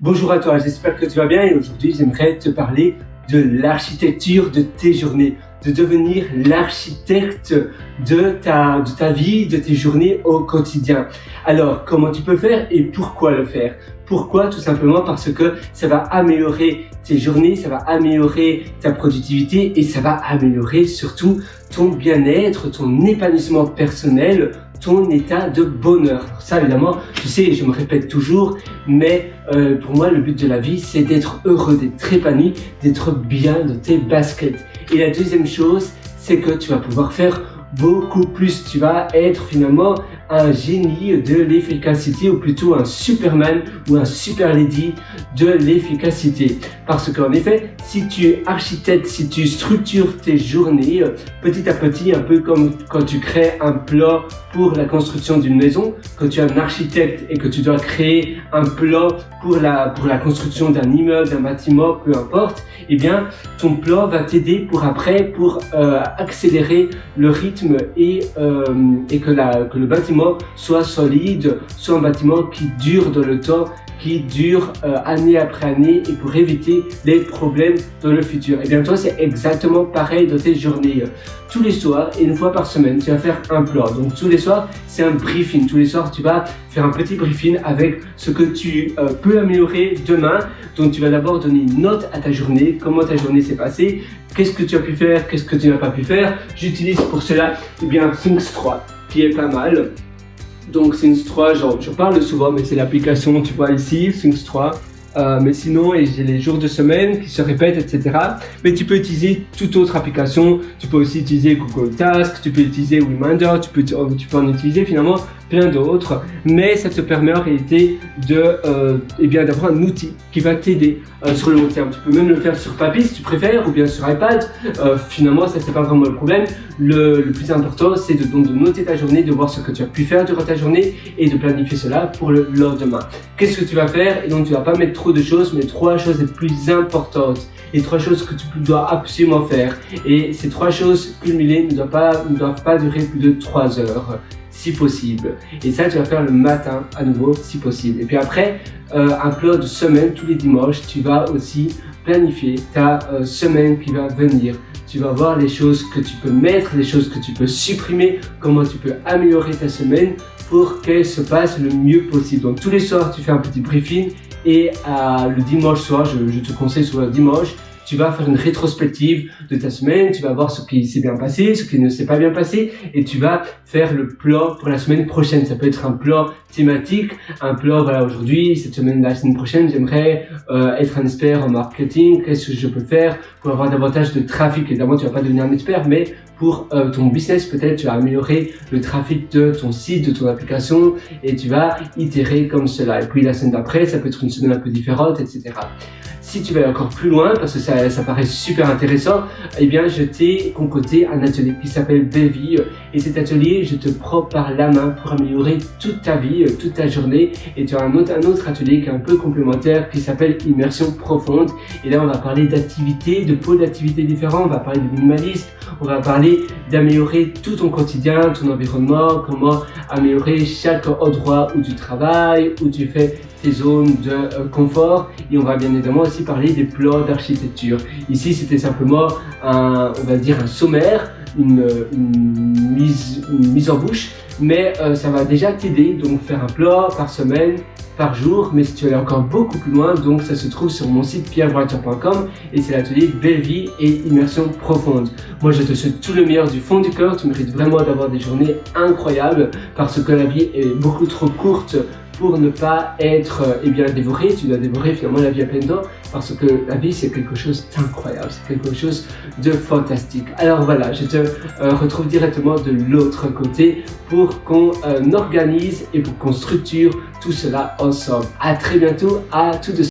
Bonjour à toi, j'espère que tu vas bien et aujourd'hui j'aimerais te parler de l'architecture de tes journées, de devenir l'architecte de ta vie, de tes journées au quotidien. Alors, comment tu peux faire et pourquoi le faire? Pourquoi? Tout simplement parce que ça va améliorer tes journées, ça va améliorer ta productivité et ça va améliorer surtout ton bien-être, ton épanouissement personnel, ton état de bonheur. Ça, évidemment, je sais, je me répète toujours, mais pour moi, le but de la vie, c'est d'être heureux, d'être épanoui, d'être bien dans tes baskets. Et la deuxième chose, c'est que tu vas pouvoir faire beaucoup plus. Tu vas être finalement un génie de l'efficacité, ou plutôt un Superman ou un Super Lady de l'efficacité. Parce qu'en effet, si tu architectes, si tu structures tes journées petit à petit, un peu comme quand tu crées un plan pour la construction d'une maison, quand tu es un architecte et que tu dois créer un plan pour la construction d'un immeuble, d'un bâtiment, peu importe, eh bien, ton plan va t'aider pour accélérer le rythme et que le bâtiment soit solide, soit un bâtiment qui dure dans le temps, qui dure année après année et pour éviter les problèmes dans le futur. Et bien toi, c'est exactement pareil dans tes journées. Tous les soirs et une fois par semaine, tu vas faire un plan. Donc tous les soirs, c'est un briefing. Tous les soirs, tu vas faire un petit briefing avec ce que tu peux améliorer demain. Donc tu vas d'abord donner une note à ta journée, comment ta journée s'est passée, qu'est-ce que tu as pu faire, qu'est-ce que tu n'as pas pu faire. J'utilise pour cela Things 3 qui est pas mal. Donc Things 3, je parle souvent, mais c'est l'application, tu vois ici, Things 3. Mais sinon, j'ai les jours de semaine qui se répètent, etc. Mais tu peux utiliser toute autre application. Tu peux aussi utiliser Google Tasks, tu peux utiliser Reminder, tu peux en utiliser finalement plein d'autres. Mais ça te permet en réalité d'avoir un outil qui va t'aider sur le long terme. Tu peux même le faire sur papier si tu préfères, ou bien sur iPad. Finalement, ça c'est pas vraiment le problème. Le plus important, c'est de noter ta journée, de voir ce que tu as pu faire durant ta journée et de planifier cela pour le lendemain. Qu'est-ce que tu vas faire? Et donc tu vas pas mettre trop de choses, mais 3 choses les plus importantes et 3 choses que tu dois absolument faire. Et ces 3 choses cumulées ne doivent pas durer plus de 3 heures si possible. Et ça, tu vas faire le matin à nouveau si possible. Et puis après, un plan de semaine tous les dimanches, tu vas aussi planifier ta semaine qui va venir. Tu vas voir les choses que tu peux mettre, les choses que tu peux supprimer, comment tu peux améliorer ta semaine pour qu'elle se passe le mieux possible. Donc tous les soirs, tu fais un petit briefing et le dimanche soir, je te conseille sur le dimanche, tu vas faire une rétrospective de ta semaine, tu vas voir ce qui s'est bien passé, ce qui ne s'est pas bien passé et tu vas faire le plan pour la semaine prochaine. Ça peut être un plan thématique, un plan, voilà, aujourd'hui, cette semaine, la semaine prochaine, j'aimerais être un expert en marketing, qu'est-ce que je peux faire pour avoir davantage de trafic. Évidemment, tu vas pas devenir un expert, mais pour ton business, peut-être tu vas améliorer le trafic de ton site, de ton application et tu vas itérer comme cela. Et puis la semaine d'après, ça peut être une semaine un peu différente, etc. Si tu vas aller encore plus loin, parce que ça paraît super intéressant, eh bien, je t'ai concocté un atelier qui s'appelle Belle Vie. Et cet atelier, je te prends par la main pour améliorer toute ta vie, toute ta journée. Et tu as un autre atelier qui est un peu complémentaire qui s'appelle Immersion Profonde. Et là, on va parler d'activités, de pôles d'activités différents. On va parler de minimalisme. On va parler d'améliorer tout ton quotidien, ton environnement, comment améliorer chaque endroit où tu travailles, où tu fais tes zones de confort. Et on va bien évidemment aussi parler des plans d'architecture. Ici, c'était simplement un sommaire, une mise en bouche, mais ça va déjà t'aider. Donc faire un plan par semaine, par jour, mais si tu veux aller encore beaucoup plus loin, donc ça se trouve sur mon site pierrevrature.com et c'est l'atelier Belle Vie et Immersion Profonde. Moi, je te souhaite tout le meilleur du fond du cœur. Tu mérites vraiment d'avoir des journées incroyables parce que la vie est beaucoup trop courte pour ne pas être dévoré. Tu dois dévorer finalement la vie à pleines dents parce que la vie c'est quelque chose d'incroyable, c'est quelque chose de fantastique. Alors voilà, je te retrouve directement de l'autre côté pour qu'on organise et pour qu'on structure tout cela ensemble. À très bientôt, à tout de suite.